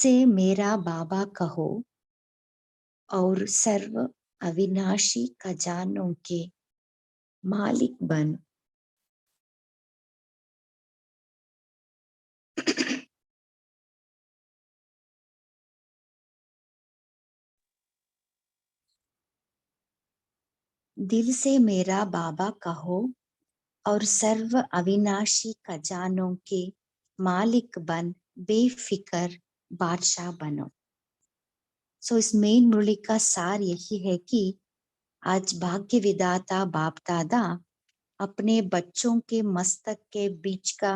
से मेरा बाबा कहो और सर्व अविनाशी खजानों के मालिक बन। दिल से मेरा बाबा कहो और सर्व अविनाशी खजानों के मालिक बन, बेफिकर बादशाह बनो। इस मेन मुरली का सार यही है कि आज भाग्य विधाता बाप दादा अपने बच्चों के मस्तक के बीच का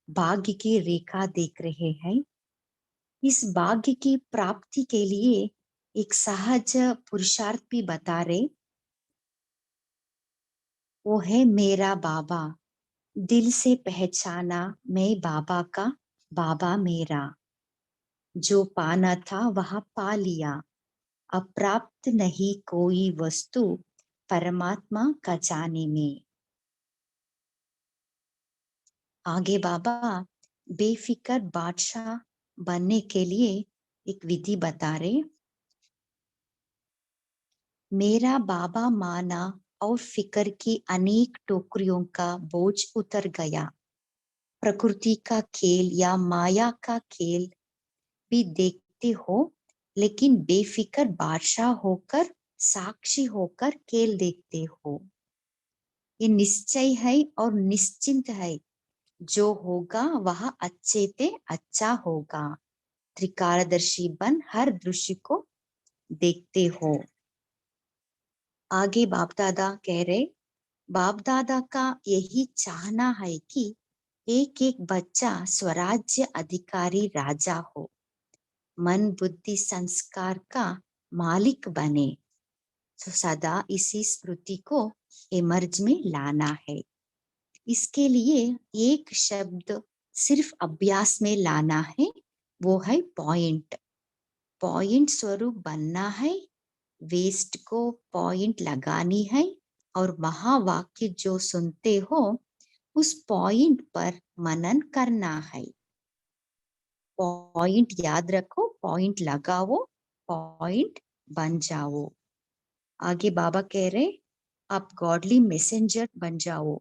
भाग्य की रेखा देख रहे हैं। इस भाग्य की प्राप्ति के लिए एक सहज पुरुषार्थ भी बता रहे, वो है मेरा बाबा। दिल से पहचाना मैं बाबा का, बाबा मेरा। जो पाना था वह पा लिया, अप्राप्त नहीं कोई वस्तु परमात्मा खजाने में। आगे बाबा बेफिकर बादशाह बनने के लिए एक विधि बता रहे। मेरा बाबा माना और फिकर की अनेक टोकरियों का बोझ उतर गया। प्रकृति का खेल या माया का खेल भी देखते हो, लेकिन बेफिकर बादशाह होकर, साक्षी होकर खेल देखते हो। ये निश्चय है और निश्चिंत है, जो होगा वह अच्छे से अच्छा होगा। त्रिकालदर्शी बन हर दृश्य को देखते हो। आगे बाप दादा कह रहे, बाप दादा का यही चाहना है कि एक एक बच्चा स्वराज्य अधिकारी राजा हो, मन बुद्धि संस्कार का मालिक बने। तो सदा इसी स्मृति को इमर्ज में लाना है। इसके लिए एक शब्द सिर्फ अभ्यास में लाना है, वो है पॉइंट। पॉइंट स्वरूप बनना है, वेस्ट को पॉइंट लगानी है, और महावाक्य जो सुनते हो उस पॉइंट पर मनन करना है। पॉइंट याद रखो, पॉइंट लगाओ, पॉइंट बन जाओ। आगे बाबा कह रहे, आप गॉडली मैसेंजर बन जाओ,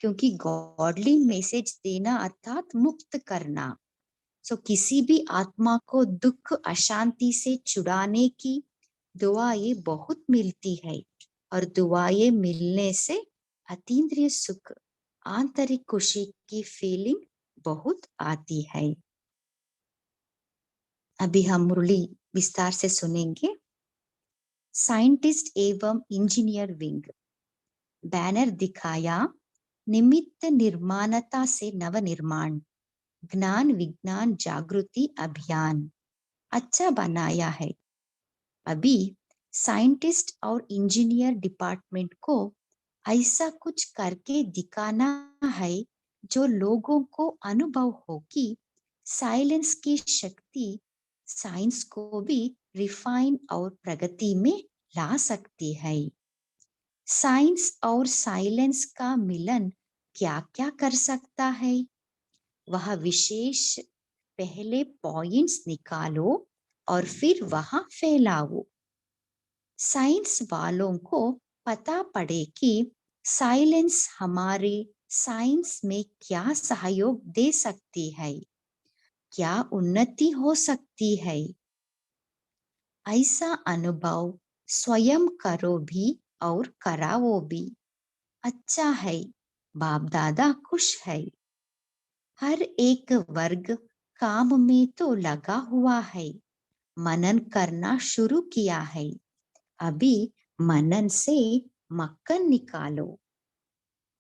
क्योंकि गॉडली मैसेज देना अर्थात मुक्त करना। किसी भी आत्मा को दुख अशांति से छुड़ाने की दुआएं बहुत मिलती है, और दुआएं मिलने से अतीन्द्रिय सुख, आंतरिक खुशी की फीलिंग बहुत आती है। अभी हम मुरली विस्तार से सुनेंगे। साइंटिस्ट एवं इंजीनियर विंग, बैनर दिखाया, निमित्त निर्माणता से नव निर्माण, ज्ञान विज्ञान जागृति अभियान। अच्छा बनाया है। अभी साइंटिस्ट और इंजीनियर डिपार्टमेंट को ऐसा कुछ करके दिखाना है जो लोगों को अनुभव हो कि साइलेंस की शक्ति साइंस को भी रिफाइन और प्रगति में ला सकती है। साइंस और साइलेंस का मिलन क्या क्या कर सकता है, वह विशेष पहले पॉइंट्स निकालो और फिर वहां फैलाओ। साइंस वालों को पता पड़े कि साइलेंस हमारे साइंस में क्या सहयोग दे सकती है, क्या उन्नति हो सकती है। ऐसा अनुभव स्वयं करो भी और कराओ भी। अच्छा है, बाप दादा खुश है। हर एक वर्ग काम में तो लगा हुआ है, मनन करना शुरू किया है। अभी मनन से मक्खन निकालो।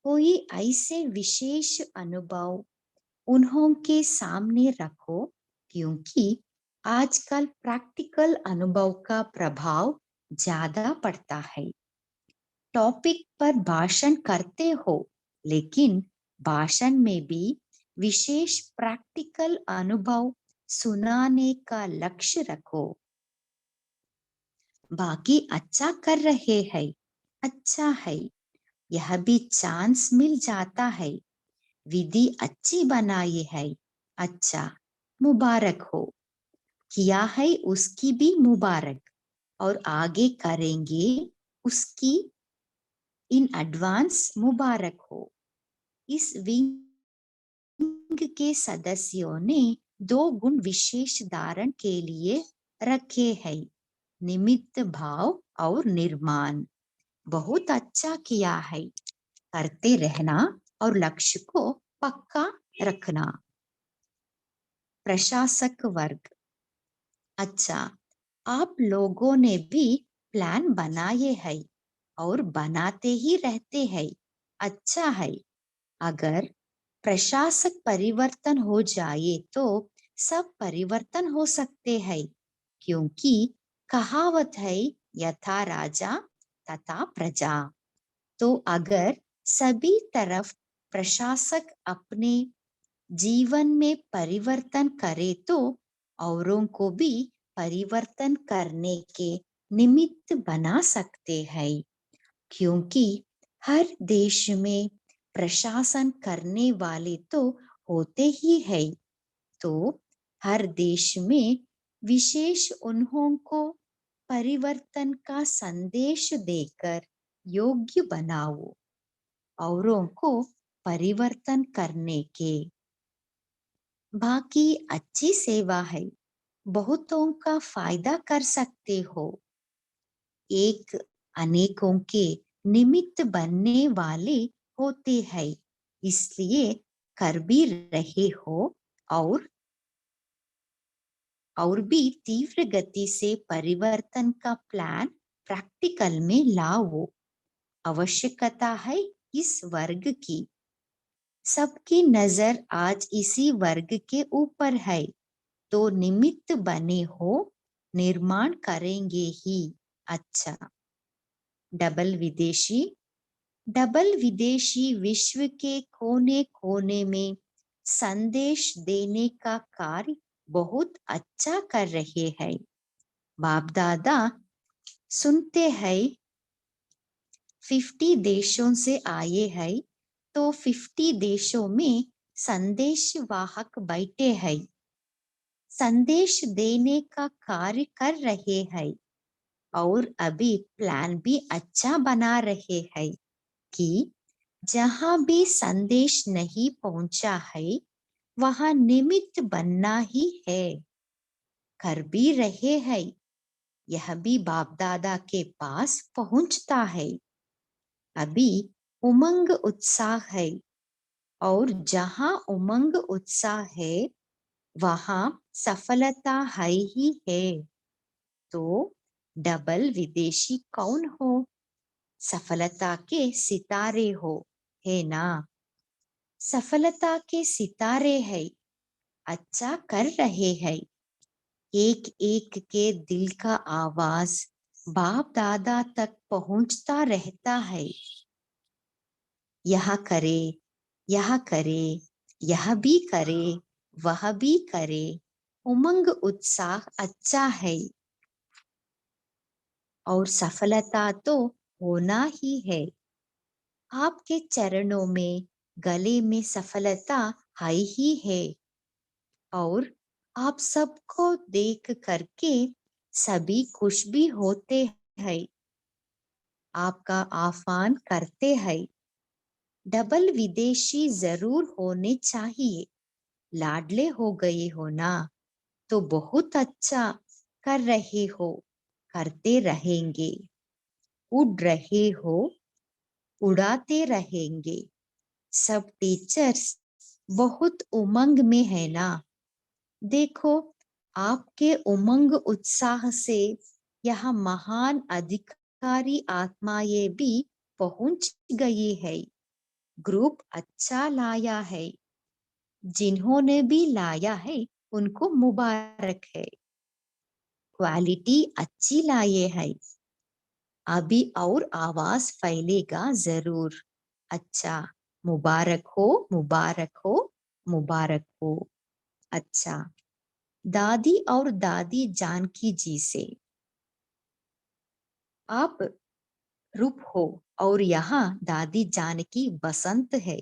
कोई ऐसे विशेष अनुभव उन्हों के सामने रखो, क्योंकि आजकल प्रैक्टिकल अनुभव का प्रभाव ज्यादा पड़ता है। टॉपिक पर भाषण करते हो, लेकिन भाषण में भी विशेष प्रैक्टिकल अनुभव सुनाने का लक्ष्य रखो। बाकी अच्छा कर रहे हैं, अच्छा है, यह भी चांस मिल जाता है। विधि अच्छी बनाई है, अच्छा, मुबारक हो। किया है उसकी भी मुबारक, और आगे करेंगे उसकी इन एडवांस मुबारक हो। इस विंग के सदस्यों ने 2 गुण विशेष धारण के लिए रखे हैं, निमित्त भाव और निर्माण। बहुत अच्छा किया है, करते रहना और लक्ष्य को पक्का रखना। प्रशासक वर्ग, अच्छा, आप लोगों ने भी प्लान बनाए हैं और बनाते ही रहते हैं, अच्छा है। अगर प्रशासक परिवर्तन हो जाए तो सब परिवर्तन हो सकते हैं, क्योंकि कहावत है यथा राजा तथा प्रजा। तो अगर सभी तरफ प्रशासक अपने जीवन में परिवर्तन करे तो औरों को भी परिवर्तन करने के निमित्त बना सकते हैं, क्योंकि हर देश में प्रशासन करने वाले तो होते ही है। तो हर देश में विशेष उन्हों को परिवर्तन का संदेश देकर योग्य बनाओ औरों को परिवर्तन करने के। बाकी अच्छी सेवा है, बहुतों का फायदा कर सकते हो। एक अनेकों के निमित्त बनने वाले होते हैं, इसलिए कर भी रहे हो और भी तीव्र गति से परिवर्तन का प्लान प्रैक्टिकल में लाओ। आवश्यकता है इस वर्ग की। सबकी नजर आज इसी वर्ग के ऊपर है, तो निमित्त बने हो, निर्माण करेंगे ही। अच्छा, डबल विदेशी, डबल विदेशी विश्व के कोने कोने में संदेश देने का कार्य बहुत अच्छा कर रहे हैं। बाप दादा सुनते हैं 50 देशों से आए हैं, तो 50 देशों में संदेश वाहक बैठे हैं, संदेश देने का कार्य कर रहे हैं और अभी प्लान भी अच्छा बना रहे हैं कि जहां भी संदेश नहीं पहुंचा है वहां निमित्त बनना ही है। कर भी रहे हैं, यह भी बाप दादा के पास पहुंचता है। अभी उमंग उत्साह है, और जहां उमंग उत्साह है वहां सफलता है ही है। तो डबल विदेशी कौन हो? सफलता के सितारे हो, है ना? सफलता के सितारे है, अच्छा कर रहे हैं। एक एक के दिल का आवाज बाप दादा तक पहुंचता रहता है। यह करे, यह करे, यह भी करे, वह भी करे, उमंग उत्साह अच्छा है। और सफलता तो होना ही है। आपके चरणों में गले में सफलता है ही है, और आप सबको देख करके सभी खुश भी होते हैं, आपका आह्वान करते हैं। डबल विदेशी जरूर होने चाहिए। लाडले हो गए हो ना, तो बहुत अच्छा कर रहे हो, करते रहेंगे। उड़ रहे हो, उड़ाते रहेंगे। सब टीचर्स बहुत उमंग में है ना। देखो, आपके उमंग उत्साह से यह महान अधिकारी आत्माएं भी पहुंच गई है। ग्रुप अच्छा लाया है, जिन्होंने भी लाया है उनको मुबारक है। क्वालिटी अच्छी लाए है, अभी और आवाज फैलेगा जरूर। अच्छा, मुबारक हो, मुबारक हो, मुबारक हो। अच्छा, दादी और दादी जानकी जी से, आप रूप हो और यहाँ दादी जानकी बसंत है।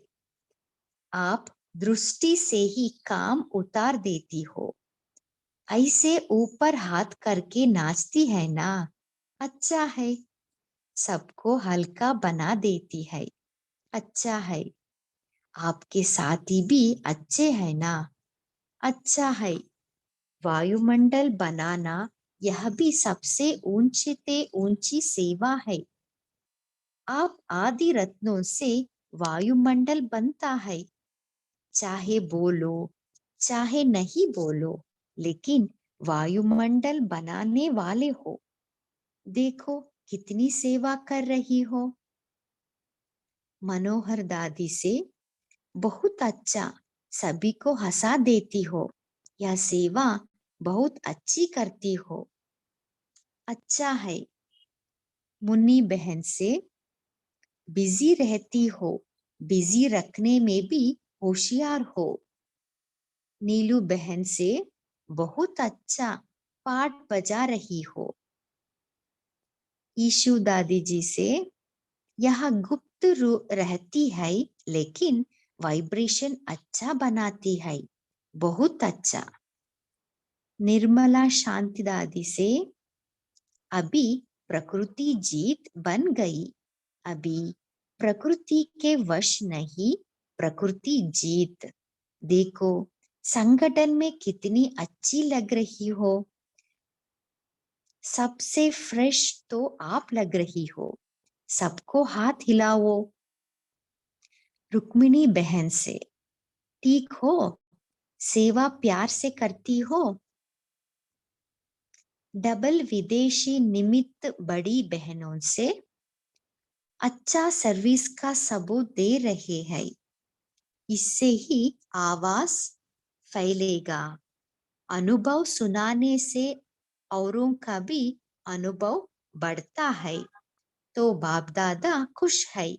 आप दृष्टि से ही काम उतार देती हो। ऐसे ऊपर हाथ करके नाचती है ना, अच्छा है। सबको हल्का बना देती है, अच्छा है। आपके साथी भी अच्छे हैं ना, अच्छा है। वायुमंडल बनाना यह भी सबसे ऊंची ऊंची सेवा है। आप आदि रत्नों से वायुमंडल बनता है। चाहे बोलो चाहे नहीं बोलो, लेकिन वायुमंडल बनाने वाले हो। देखो कितनी सेवा कर रही हो। मनोहर दादी से बहुत अच्छा, सभी को हंसा देती हो। यह सेवा बहुत अच्छी करती हो, अच्छा है। मुन्नी बहन से बिजी रहती हो, बिजी रखने में भी होशियार हो। नीलू बहन से बहुत अच्छा पाठ बजा रही हो। ईशु दादी जी से यह गुप्त रहती है, लेकिन वाइब्रेशन अच्छा बनाती है, बहुत अच्छा। निर्मला शांति दादी से अभी प्रकृति जीत बन गई, अभी प्रकृति के वश नहीं, प्रकृति जीत। देखो संगठन में कितनी अच्छी लग रही हो। सबसे फ्रेश तो आप लग रही हो, सबको हाथ हिलाओ। रुक्मिणी बहन से ठीक हो, सेवा प्यार से करती हो। डबल विदेशी निमित्त बड़ी बहनों से अच्छा सर्विस का सबूत दे रहे हैं। इससे ही आवाज फैलेगा। अनुभव सुनाने से औरों का भी अनुभव बढ़ता है। तो बाप दादा खुश है।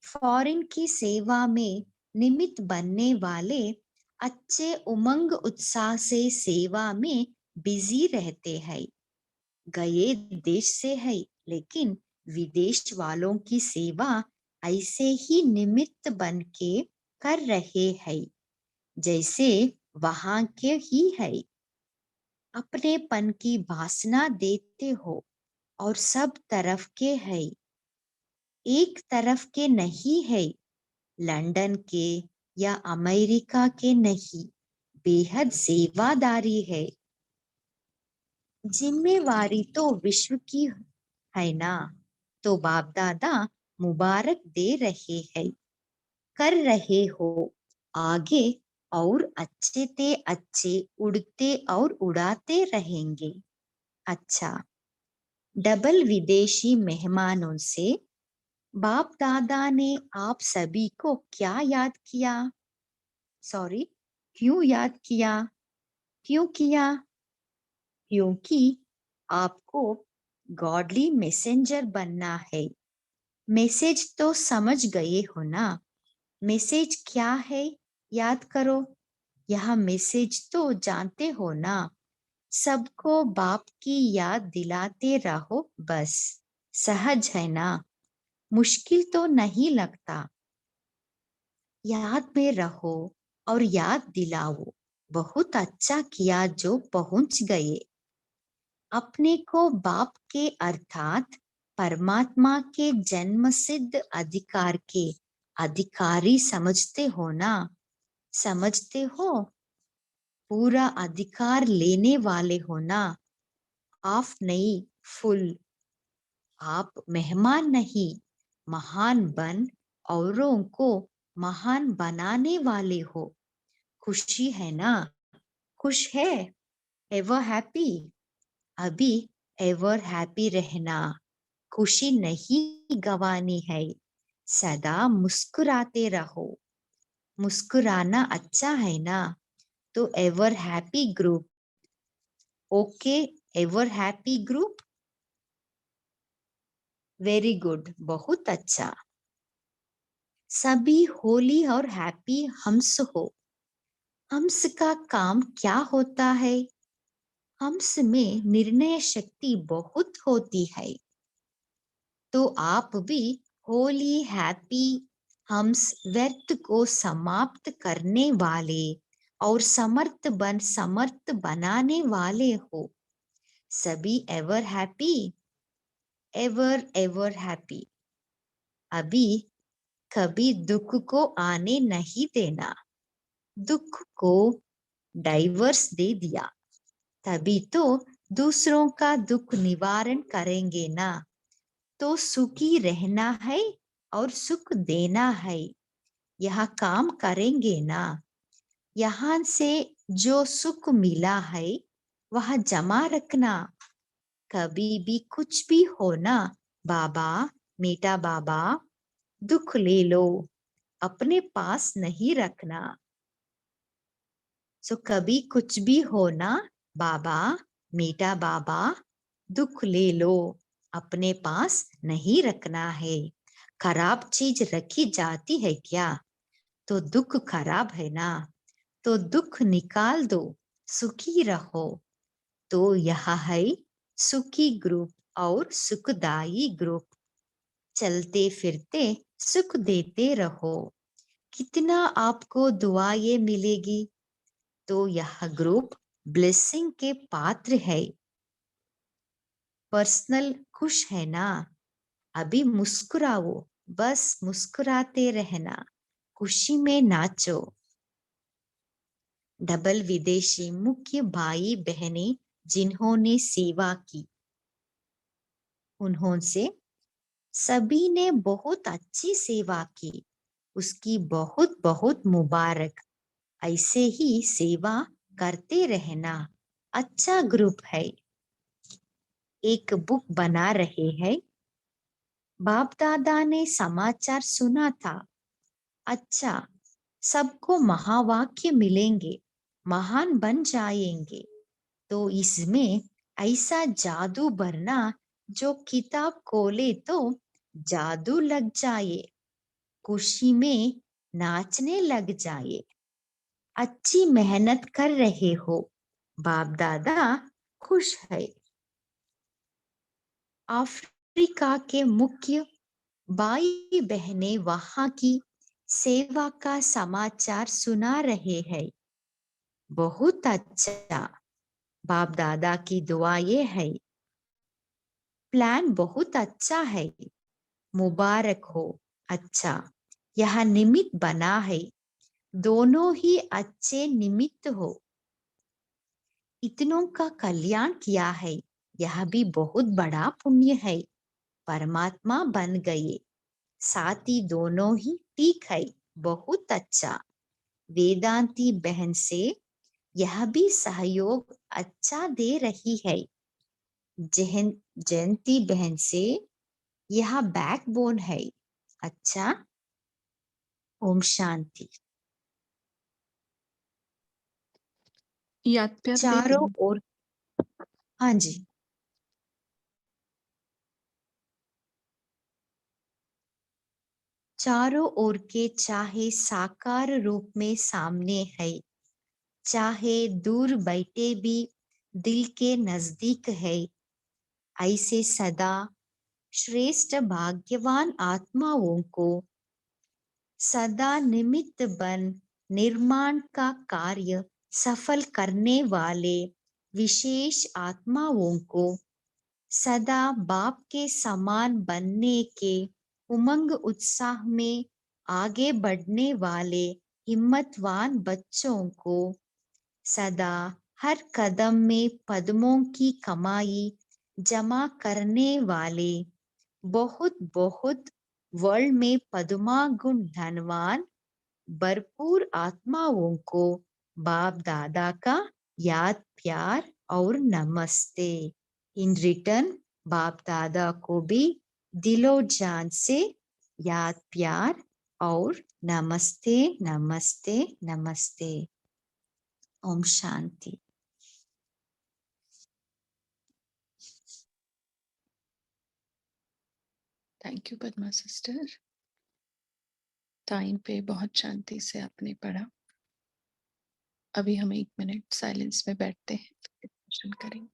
फॉरेन की सेवा में निमित्त बनने वाले अच्छे उमंग उत्साह से सेवा में बिजी रहते हैं। गए देश से है, लेकिन विदेश वालों की सेवा ऐसे ही निमित्त बन के कर रहे हैं, जैसे वहां के ही है। अपनेपन की वासना देते हो और सब तरफ के है, एक तरफ के नहीं है। लंदन के या अमेरिका के नहीं, बेहद सेवादारी है। जिम्मेवारी तो विश्व की है ना। तो बाप दादा मुबारक दे रहे हैं, कर रहे हो आगे और अच्छे ते अच्छे उड़ते और उड़ाते रहेंगे। अच्छा, डबल विदेशी मेहमानों से बाप दादा ने आप सभी को क्या याद किया? सॉरी, क्यों याद किया? क्यों किया? क्योंकि आपको गॉडली मैसेंजर बनना है। मैसेज तो समझ गए हो ना? मैसेज क्या है याद करो। यह मैसेज तो जानते हो ना? सबको बाप की याद दिलाते रहो बस। सहज है ना? मुश्किल तो नहीं लगता। याद में रहो और याद दिलाओ। बहुत अच्छा किया जो पहुंच गए। अपने को बाप के अर्थात परमात्मा के जन्म सिद्ध अधिकार के अधिकारी समझते हो ना? समझते हो? पूरा अधिकार लेने वाले हो ना? हाफ नहीं, फुल। आप मेहमान नहीं, महान बन औरों को महान बनाने वाले हो। खुशी है ना? खुश है? Ever happy? अभी एवर हैप्पी रहना, खुशी नहीं गंवानी है। सदा मुस्कुराते रहो। मुस्कुराना अच्छा है ना? तो ever happy group. Okay, ever happy group. Very good, बहुत अच्छा। सभी होली और हैप्पी हम्स हो। हम्स का काम क्या होता है? हम्स में निर्णय शक्ति बहुत होती है। तो आप भी होली हैप्पी हम्स व्यर्थ को समाप्त करने वाले और समर्थ बनाने वाले हो। सभी ever happy, ever ever happy. अभी कभी दुख को आने नहीं देना, दुख को डाइवर्स दे दिया, तभी तो दूसरों का दुख निवारण करेंगे ना। तो सुखी रहना है और सुख देना है, यह काम करेंगे ना। यहाँ से जो सुख मिला है वह जमा रखना, कभी भी कुछ भी हो ना बाबा, मीठा बाबा, दुख ले लो, अपने पास नहीं रखना। सो कभी कुछ भी हो ना बाबा, मीठा बाबा, दुख ले लो, अपने पास नहीं रखना है। खराब चीज रखी जाती है क्या, तो दुख खराब है ना, तो दुख निकाल दो, सुखी रहो। तो यह है सुखी ग्रुप और सुखदाई ग्रुप। चलते फिरते सुख देते रहो, कितना आपको दुआएं मिलेगी। तो यह ग्रुप ब्लेसिंग के पात्र है। पर्सनल खुश है ना, अभी मुस्कुराओ, बस मुस्कुराते रहना, खुशी में नाचो। डबल विदेशी मुख्य भाई बहनें जिन्होंने सेवा की, उन्होंने सभी ने बहुत अच्छी सेवा की, उसकी बहुत बहुत मुबारक। ऐसे ही सेवा करते रहना, अच्छा ग्रुप है। एक बुक बना रहे हैं, बाप दादा ने समाचार सुना था, अच्छा सबको महावाक्य मिलेंगे, महान बन जाएंगे। तो इसमें ऐसा जादू भरना, जो किताब खोले तो जादू लग जाए, खुशी में नाचने लग जाए। अच्छी मेहनत कर रहे हो, बाप दादा खुश है। अफ्रीका के मुख्य भाई बहनें वहां की सेवा का समाचार सुना रहे हैं, बहुत अच्छा, बाप दादा की दुआ ये है। प्लान बहुत अच्छा है, मुबारक हो। अच्छा, यह निमित्त बना है, दोनों ही अच्छे निमित्त हो। इतनों का कल्याण किया है, यह भी बहुत बड़ा पुण्य है। परमात्मा बन गए, साथ ही दोनों ही ठीक है, बहुत अच्छा। वेदांती बहन से यह भी सहयोग अच्छा दे रही है। जयंती बहन से यह बैकबोन है, अच्छा। ओम शांति। याद प्यार चारों दीदी। ओर, हाँ जी, चारों ओर के चाहे साकार रूप में सामने है, चाहे दूर बैठे भी दिल के नजदीक है। ऐसे सदा श्रेष्ठ भाग्यवान आत्माओं को सदा निमित्त बन निर्माण का कार्य सफल करने वाले विशेष आत्माओं को सदा बाप के समान बनने के उमंग उत्साह में आगे बढ़ने वाले हिम्मतवान बच्चों को सदा हर कदम में पद्मों की कमाई जमा करने वाले बहुत बहुत वर्ल्ड में पद्मा गुण धनवान भरपूर आत्माओं को बाप दादा का याद प्यार और नमस्ते। इन रिटर्न बाप दादा को भी दिलो जान से याद प्यार और नमस्ते नमस्ते नमस्ते। ओम शांति। Thank you Padma sister, time पे बहुत शांति से आपने पढ़ा। अभी हम 1 मिनट साइलेंस में बैठते हैं, डिस्कशन करेंगे।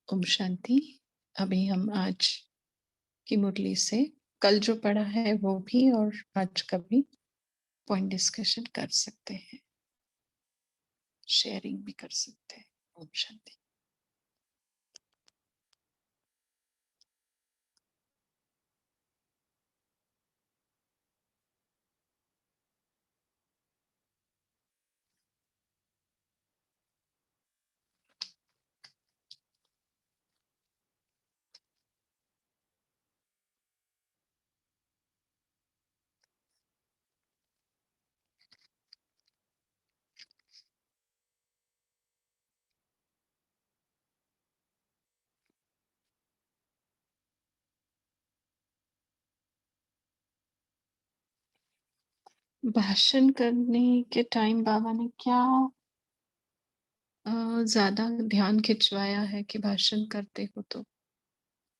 ओम शांति। अभी हम आज की मुरली से कल जो पढ़ा है वो भी और आज का भी पॉइंट डिस्कशन कर सकते हैं, शेयरिंग भी कर सकते हैं। ओम शांति। भाषण करने के टाइम बाबा ने क्या ज्यादा ध्यान खिंचवाया है कि भाषण करते हो तो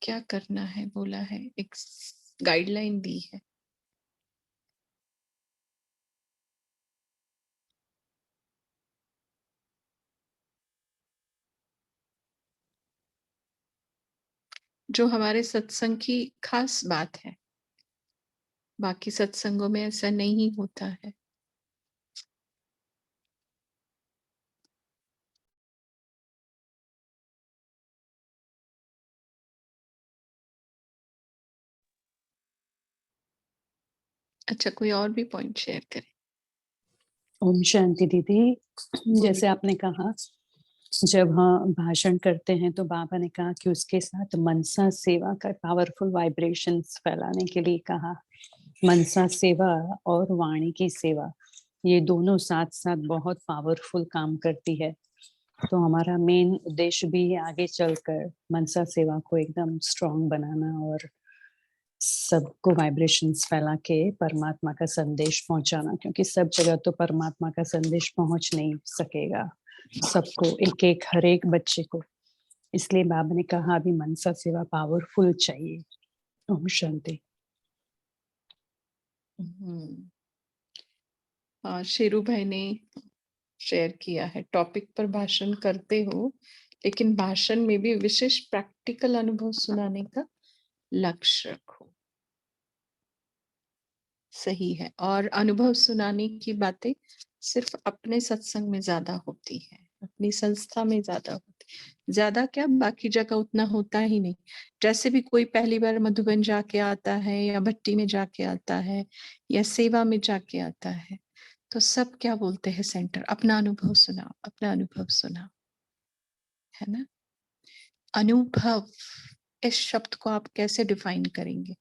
क्या करना है, बोला है, एक गाइडलाइन दी है। जो हमारे सत्संग की खास बात है, बाकी सत्संगों में ऐसा नहीं होता है। अच्छा, कोई और भी पॉइंट शेयर करे। ओम शांति दीदी। जैसे आपने कहा, जब हम भाषण करते हैं तो बाबा ने कहा कि उसके साथ मनसा सेवा का पावरफुल वाइब्रेशंस फैलाने के लिए कहा। मनसा सेवा और वाणी की सेवा, ये दोनों साथ साथ बहुत पावरफुल काम करती है। तो हमारा मेन उद्देश्य भी है आगे चलकर मनसा सेवा को एकदम स्ट्रॉन्ग बनाना और सबको वाइब्रेशंस फैला के परमात्मा का संदेश पहुंचाना, क्योंकि सब जगह तो परमात्मा का संदेश पहुंच नहीं सकेगा सबको, एक एक हर एक बच्चे को। इसलिए बाबा ने कहा अभी मनसा सेवा पावरफुल चाहिए। ओम शांति। शेरू भाई ने शेयर किया है, टॉपिक पर भाषण करते हो लेकिन भाषण में भी विशेष प्रैक्टिकल अनुभव सुनाने का लक्ष्य रखो। सही है। और अनुभव सुनाने की बातें सिर्फ अपने सत्संग में ज्यादा होती है, अपनी संस्था में ज्यादा होती है। ज्यादा क्या, बाकी जगह उतना होता ही नहीं। जैसे भी कोई पहली बार मधुबन जाके आता है या भट्टी में जाके आता है या सेवा में जाके आता है तो सब क्या बोलते हैं, सेंटर अपना अनुभव सुनाओ, अपना अनुभव सुनाओ, है ना। अनुभव, इस शब्द को आप कैसे डिफाइन करेंगे?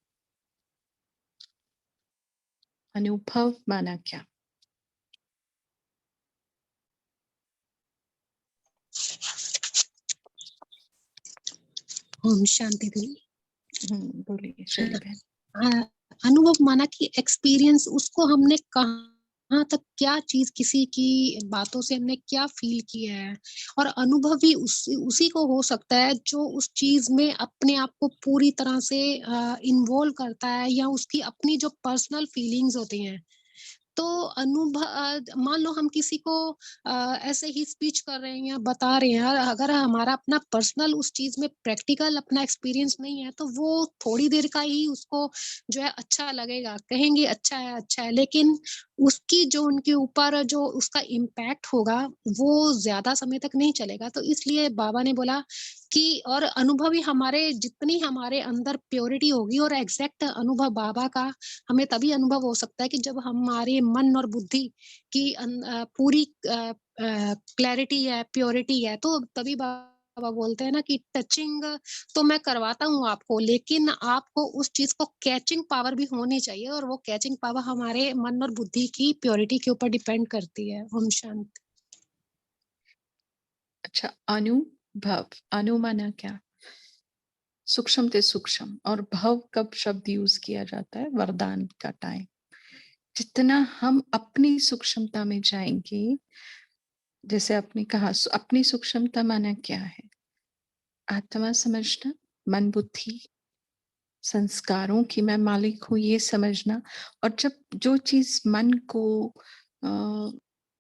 अनुभव माना क्या? ओम शांति दी। बोलिए शैली बहन। अनुभव माना कि एक्सपीरियंस, उसको हमने कहाँ तक क्या चीज, किसी की बातों से हमने क्या फील किया है। और अनुभव भी उसी को हो सकता है जो उस चीज में अपने आप को पूरी तरह से इन्वॉल्व करता है, या उसकी अपनी जो पर्सनल फीलिंग्स होती हैं। तो अनुभव, मान लो हम किसी को ऐसे ही स्पीच कर रहे हैं या बता रहे हैं, और अगर हमारा अपना पर्सनल उस चीज में प्रैक्टिकल अपना एक्सपीरियंस नहीं है तो वो थोड़ी देर का ही उसको जो है अच्छा लगेगा, कहेंगे अच्छा है, लेकिन उसकी जो उनके ऊपर जो उसका इम्पैक्ट होगा वो ज्यादा समय तक नहीं चलेगा। तो इसलिए बाबा ने बोला कि और अनुभव ही हमारे, जितनी हमारे अंदर प्योरिटी होगी, और एग्जैक्ट अनुभव बाबा का हमें तभी अनुभव हो सकता है कि जब हमारे मन और बुद्धि की पूरी क्लैरिटी है, प्योरिटी है। तो तभी बाबा बोलते हैं ना कि टचिंग तो मैं करवाता हूँ आपको, लेकिन आपको उस चीज को कैचिंग पावर भी होनी चाहिए, और वो कैचिंग पावर हमारे मन और बुद्धि की प्योरिटी के ऊपर डिपेंड करती है। ओम शांति। अच्छा, अनुभव, अनु माना क्या? सूक्ष्म से सूक्ष्म। और भव कब शब्द यूज किया जाता है? वरदान का टाइम। जितना हम अपनी सूक्ष्मता में जाएंगे, जैसे आपने कहा, अपनी सूक्ष्मता माना क्या है? आत्मा समझना, मन बुद्धि संस्कारों की मैं मालिक हूँ ये समझना। और जब जो चीज मन को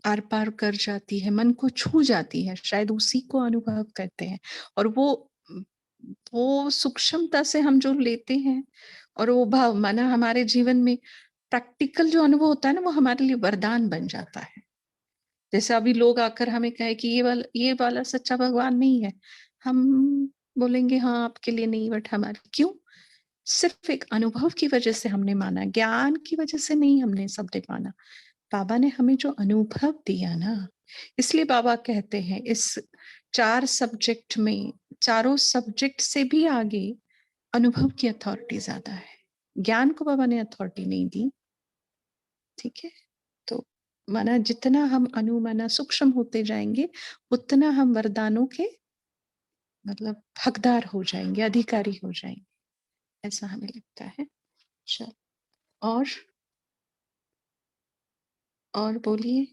आर पार कर जाती है, मन को छू जाती है, शायद उसी को अनुभव कहते हैं। और वो वो सूक्ष्मता से हम जो लेते हैं और वो भाव माना हमारे जीवन में प्रैक्टिकल जो अनुभव होता है ना, वो हमारे लिए वरदान बन जाता है। जैसे अभी लोग आकर हमें कहे कि ये वाला सच्चा भगवान नहीं है, हम बोलेंगे हाँ आपके लिए नहीं, बट हमारे क्यों? सिर्फ एक अनुभव की वजह से हमने माना, ज्ञान की वजह से नहीं हमने सबने माना। बाबा ने हमें जो अनुभव दिया ना, इसलिए बाबा कहते हैं इस 4 सब्जेक्ट में, चारों सब्जेक्ट से भी आगे अनुभव की अथॉरिटी ज्यादा है। ज्ञान को बाबा ने अथॉरिटी नहीं दी, ठीक है? तो माना जितना हम माना सूक्ष्म होते जाएंगे, उतना हम वरदानों के मतलब हकदार हो जाएंगे, अधिकारी हो जाएंगे, ऐसा हमें लगता है। चल और बोलिए।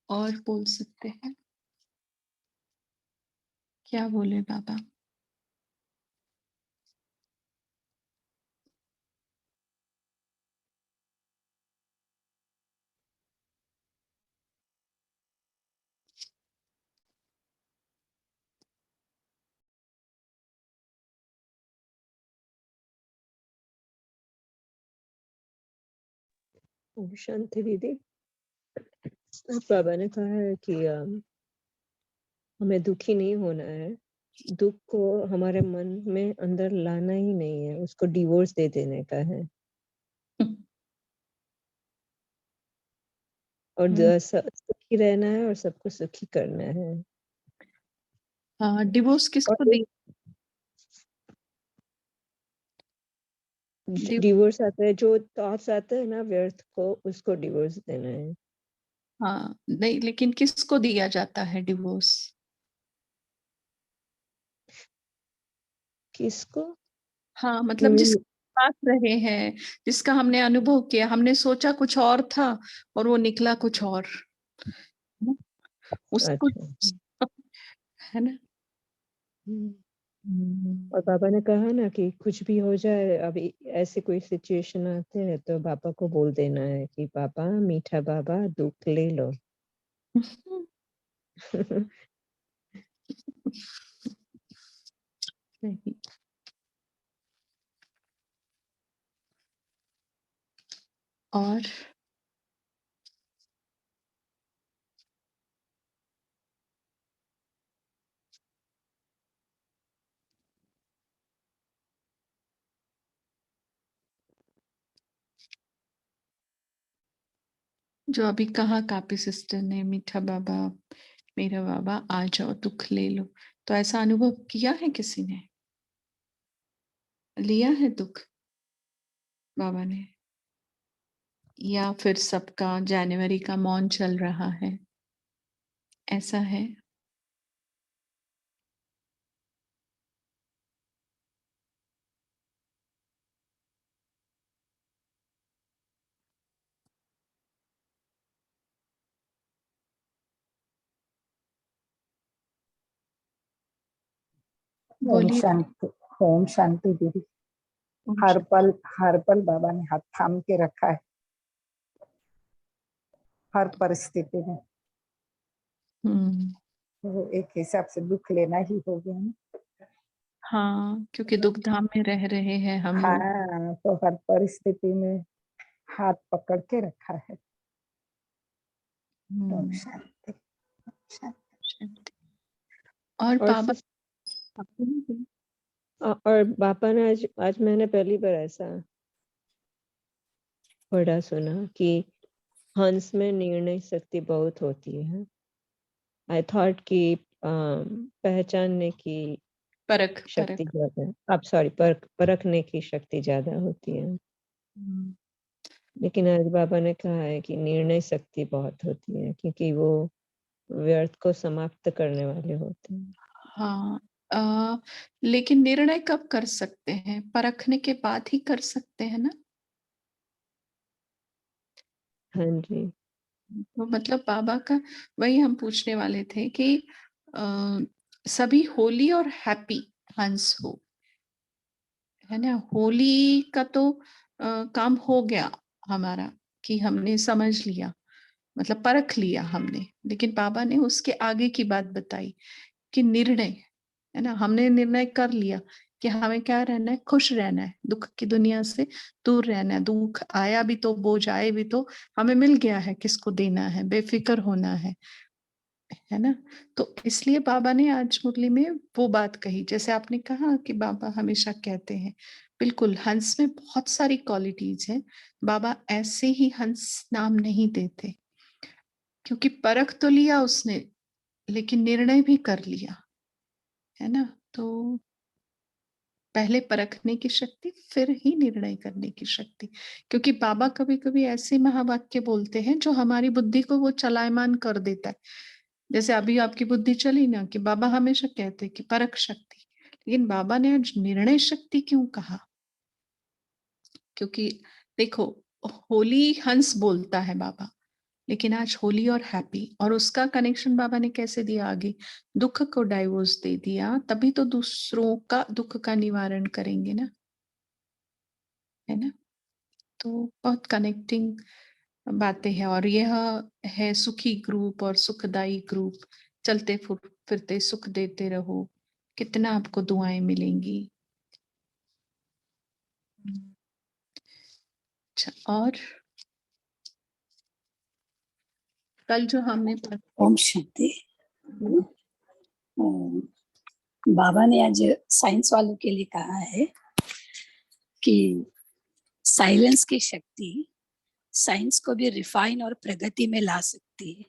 और बोल सकते हैं, क्या बोले बाबा? ओम शांति दीदी। बाबा ने कहा है कि हमें दुखी नहीं होना है, दुख को हमारे मन में अंदर लाना ही नहीं है, उसको डिवोर्स दे देने का है। और सुखी रहना है और सबको सुखी करना है। हाँ, डिवोर्स किसको दी? डिवोर्स आता है, जो थॉट्स आते हैं ना व्यर्थ को, उसको डिवोर्स देना है। हाँ नहीं, लेकिन किसको दिया जाता है डिवोर्स? किसको? हाँ मतलब जिसके पास रहे हैं, जिसका हमने अनुभव किया, हमने सोचा कुछ और था और वो निकला कुछ और, उसको अच्छा। है ना। और पापा ने कहा ना कि कुछ भी हो जाए, अभी ऐसे कोई सिचुएशन आते हैं तो पापा को बोल देना है कि पापा, मीठा बाबा, दुख ले लो। नहीं। और जो अभी कहा कापी सिस्टर ने, मीठा बाबा, मेरा बाबा आ जाओ दुख ले लो, तो ऐसा अनुभव किया है किसी ने? लिया है दुख बाबा ने? या फिर सबका जनवरी का मौन चल रहा है, ऐसा है? ओम बोलिए। शांति। ओम शांति दीदी। ओम हर शांति। पल बाबा ने हाथ थाम के रखा है, हर परिस्थिति में। तो एक हिसाब से दुख लेना ही हो गया ना। हाँ, क्योंकि दुख धाम में रह रहे हैं हम लोग। हाँ, तो हर परिस्थिति में हाथ पकड़ के रखा है। ओम शांति। शांति। और और बाबा और पापा ने आज मैंने पहली बार ऐसा पढ़ा सुना कि हंस में निर्णय शक्ति बहुत होती है। आई थॉट कि पहचानने की शक्ति ज्यादा है, आप सॉरी परखने की शक्ति ज्यादा होती है। लेकिन आज बाबा ने कहा है कि निर्णय शक्ति बहुत होती है, क्योंकि वो व्यर्थ को समाप्त करने वाले होते हैं। हाँ, लेकिन निर्णय कब कर सकते हैं? परखने के बाद ही कर सकते हैं ना? हाँ जी। तो मतलब बाबा का वही हम पूछने वाले थे कि अ, सभी होली और हैप्पी हंस हो, है ना? होली का तो काम हो गया हमारा कि हमने समझ लिया, मतलब परख लिया हमने, लेकिन बाबा ने उसके आगे की बात बताई कि निर्णय, है ना? हमने निर्णय कर लिया कि हमें क्या रहना है, खुश रहना है, दुख की दुनिया से दूर रहना है। दुख आया भी तो, बोझ आए भी तो, हमें मिल गया है किसको देना है, बेफिक्र होना है ना? तो इसलिए बाबा ने आज मुरली में वो बात कही, जैसे आपने कहा कि बाबा हमेशा कहते हैं, बिल्कुल हंस में बहुत सारी क्वालिटीज हैं। बाबा ऐसे ही हंस नाम नहीं देते, क्योंकि परख तो लिया उसने, लेकिन निर्णय भी कर लिया, है ना? तो पहले परखने की शक्ति, फिर ही निर्णय करने की शक्ति। क्योंकि बाबा कभी-कभी ऐसे महावाक्य बोलते हैं जो हमारी बुद्धि को वो चलायमान कर देता है। जैसे अभी आपकी बुद्धि चली ना कि बाबा हमेशा कहते हैं कि परख शक्ति, लेकिन बाबा ने आज निर्णय शक्ति क्यों कहा? क्योंकि देखो, होली हंस बोलता है बाबा, लेकिन आज होली और हैप्पी, और उसका कनेक्शन बाबा ने कैसे दिया आगे? दुख को डाइवोर्स दे दिया, तभी तो दूसरों का दुख का निवारण करेंगे ना, है ना? तो बहुत कनेक्टिंग बातें हैं, और यह है सुखी ग्रुप और सुखदाई ग्रुप। चलते फिरते सुख देते रहो, कितना आपको दुआएं मिलेंगी। अच्छा, और कल जो हमने ओम शांति। बाबा ने आज साइंस वालों के लिए कहा है कि साइलेंस की शक्ति साइंस को भी रिफाइन और प्रगति में ला सकती है।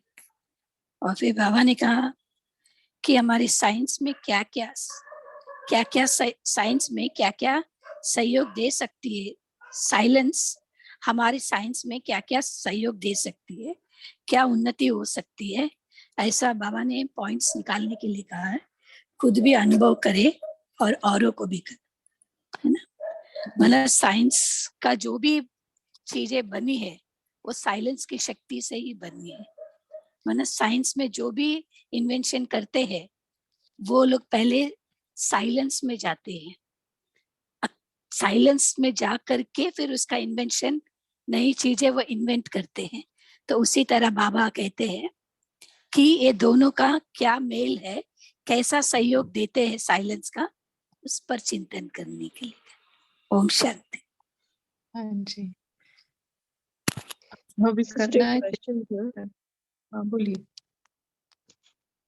और फिर बाबा ने कहा कि हमारी साइंस में क्या क्या साइंस में क्या क्या सहयोग दे सकती है, साइलेंस हमारी साइंस में क्या क्या सहयोग दे सकती है, क्या उन्नति हो सकती है। ऐसा बाबा ने पॉइंट्स निकालने के लिए कहा है। खुद भी अनुभव करे और औरों को भी करे, है ना? मतलब साइंस का जो भी चीजें बनी है वो साइलेंस की शक्ति से ही बनी है। मतलब साइंस में जो भी इन्वेंशन करते हैं वो लोग पहले साइलेंस में जाते हैं, साइलेंस में जा करके फिर उसका इन्वेंशन, नई चीजें वो इन्वेंट करते हैं। तो उसी तरह बाबा कहते हैं कि ये दोनों का क्या मेल है, कैसा सहयोग देते हैं साइलेंस का, उस पर चिंतन करने के लिए। ओम शांति। हाँ जी, वो भी करना है। क्वेश्चन था हाँ, बोलिए।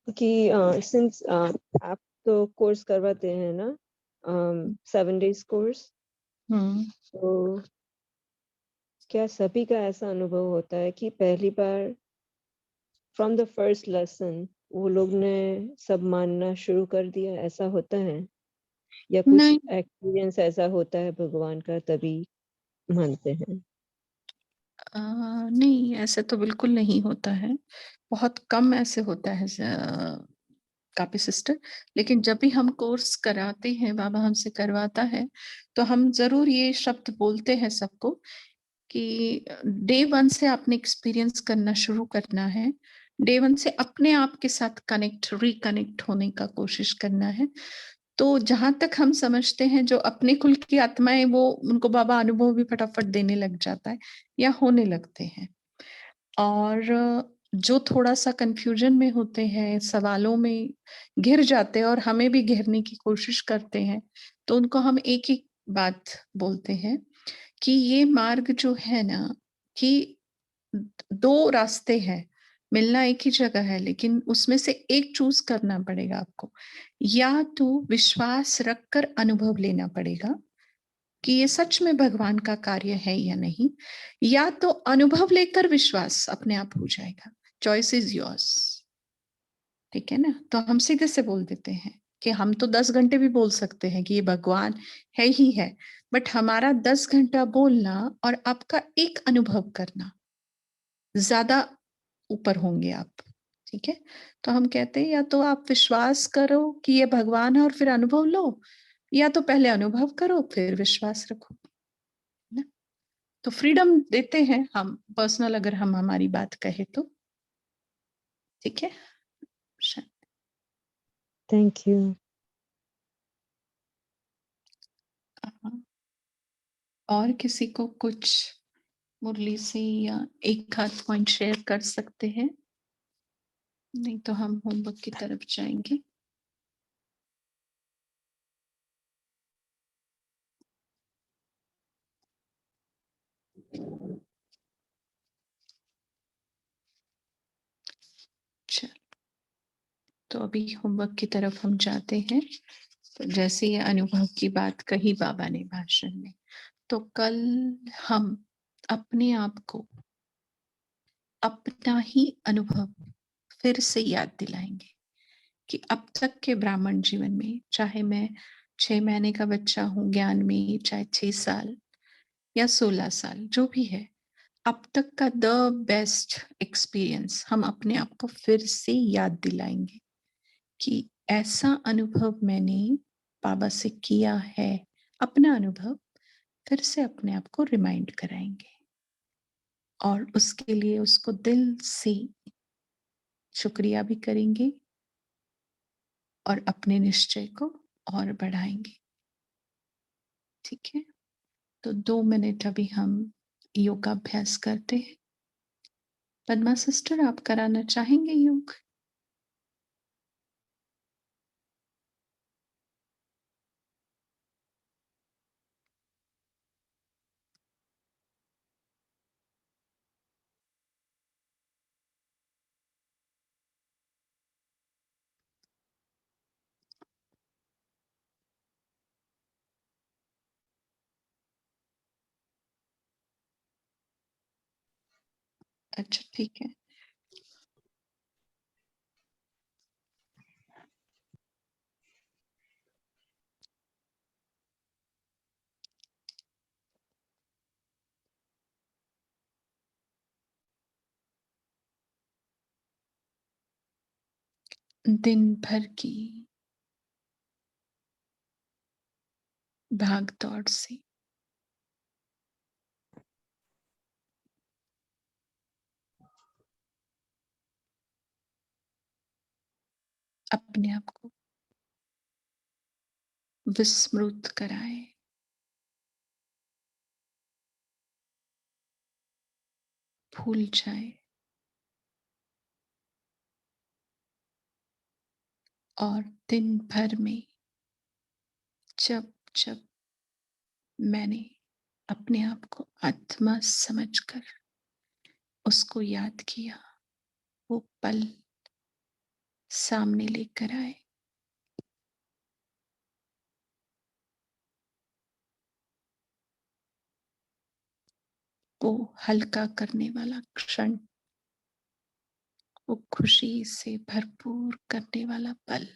कि सिंस आप तो कोर्स करवाते हैं ना, 7 days कोर्स, तो क्या सभी का ऐसा अनुभव होता है कि पहली बार फ्रॉम द फर्स्ट लेसन वो लोग ने सब मानना शुरू कर दिया, ऐसा होता है? या कुछ नहीं, एक्सपीरियंस ऐसा होता है भगवान का तभी मानते हैं? नहीं, ऐसे तो बिल्कुल नहीं होता है। बहुत कम ऐसे होता है कापी सिस्टर। लेकिन जब भी हम कोर्स कराते हैं, बाबा हमसे करवाता है, तो हम जरूर ये शब्द बोलते हैं सबको कि डे 1 से आपने एक्सपीरियंस करना शुरू करना है। डे 1 से अपने आप के साथ रिकनेक्ट होने का कोशिश करना है। तो जहां तक हम समझते हैं, जो अपने कुल की आत्माएं, वो उनको बाबा अनुभव भी फटाफट देने लग जाता है या होने लगते हैं। और जो थोड़ा सा कंफ्यूजन में होते हैं, सवालों में घिर जाते हैं और हमें भी घेरने की कोशिश करते हैं, तो उनको हम एक ही बात बोलते हैं कि ये मार्ग जो है ना, कि 2 रास्ते हैं, मिलना एक ही जगह है, लेकिन उसमें से एक चूज करना पड़ेगा आपको। या तो विश्वास रखकर अनुभव लेना पड़ेगा कि ये सच में भगवान का कार्य है या नहीं, या तो अनुभव लेकर विश्वास अपने आप हो जाएगा। Choice is yours. ठीक है ना? तो हम सीधे से बोल देते हैं कि हम तो 10 घंटे भी बोल सकते हैं कि ये भगवान है ही है, बट हमारा 10 घंटा बोलना और आपका एक अनुभव करना, ज्यादा ऊपर होंगे आप। ठीक है, तो हम कहते हैं या तो आप विश्वास करो कि ये भगवान है और फिर अनुभव लो, या तो पहले अनुभव करो फिर विश्वास रखो, है ना? तो फ्रीडम देते हैं हम पर्सनल, अगर हम हमारी बात कहे तो। ठीक है, थैंक यू। और किसी को कुछ मुरली से या एक आध पॉइंट शेयर कर सकते हैं? नहीं तो हम होमवर्क की तरफ जाएंगे। चल, तो अभी होमवर्क की तरफ हम जाते हैं। तो जैसे ये अनुभव की बात कही बाबा ने भाषण में, तो कल हम अपने आप को अपना ही अनुभव फिर से याद दिलाएंगे कि अब तक के ब्राह्मण जीवन में, चाहे मैं 6 महीने का बच्चा हूं ज्ञान में, चाहे 6 साल या 16 साल, जो भी है, अब तक का द बेस्ट एक्सपीरियंस हम अपने आप को फिर से याद दिलाएंगे कि ऐसा अनुभव मैंने बाबा से किया है। अपना अनुभव फिर से अपने आप को रिमाइंड कराएंगे और उसके लिए उसको दिल से शुक्रिया भी करेंगे और अपने निश्चय को और बढ़ाएंगे। ठीक है, तो 2 मिनट अभी हम योगाभ्यास करते हैं। पद्मा सिस्टर, आप कराना चाहेंगे योग? अच्छा, ठीक है। दिन भर की भाग दौड़ से अपने आप को विस्मृत कराए, भूल जाए और दिन भर में जब जब मैंने अपने आप को आत्मा समझकर उसको याद किया, वो पल सामने लेकर आए। वो हल्का करने वाला क्षण, वो खुशी से भरपूर करने वाला पल,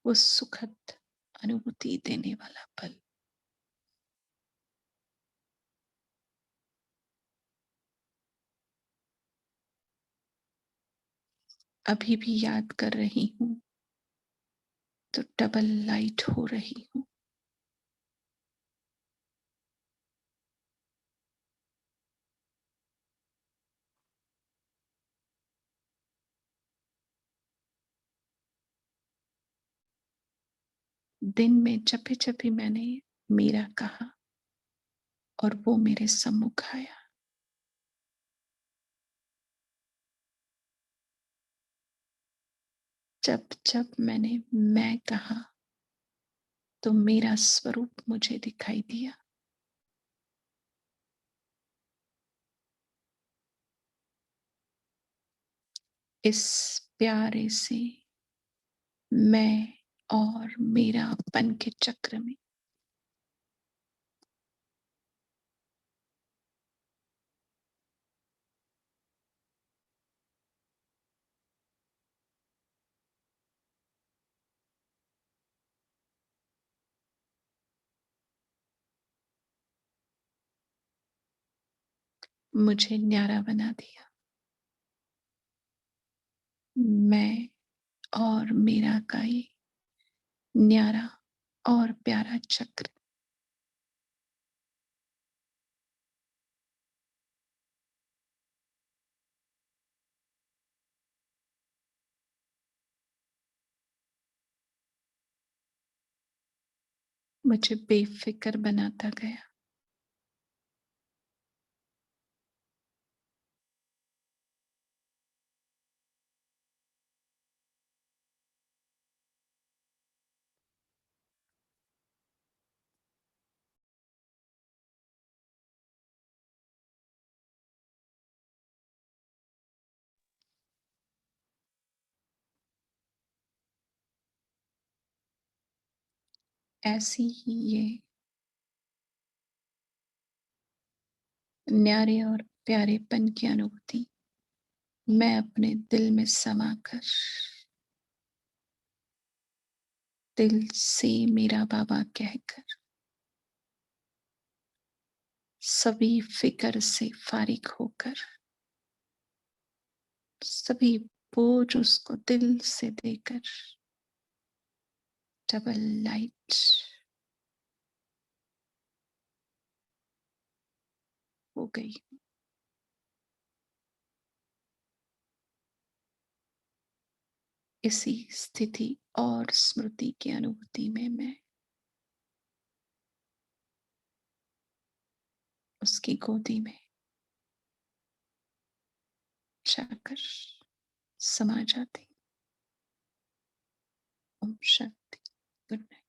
वो सुखद अनुभूति देने वाला पल। अभी भी याद कर रही हूं तो डबल लाइट हो रही हूं। दिन में जब भी मैंने मेरा कहा और वो मेरे सम्मुख आया, जब जब मैंने मैं कहा तो मेरा स्वरूप मुझे दिखाई दिया। इस प्यारे से मैं और मेरापन के चक्र में मुझे न्यारा बना दिया। मैं और मेरा का ये न्यारा और प्यारा चक्र मुझे बेफिक्र बनाता गया। ऐसी ही ये न्यारे और प्यारेपन की अनुभूति मैं अपने दिल में समाकर दिल से मेरा बाबा कहकर सभी फिक्र से फारिग होकर सभी बोझ उसको दिल से देकर डबल लाइट हो गई। इसी स्थिति और स्मृति की अनुभूति में मैं उसकी गोदी में जाकर समा जाती। ओम शांति। Good night.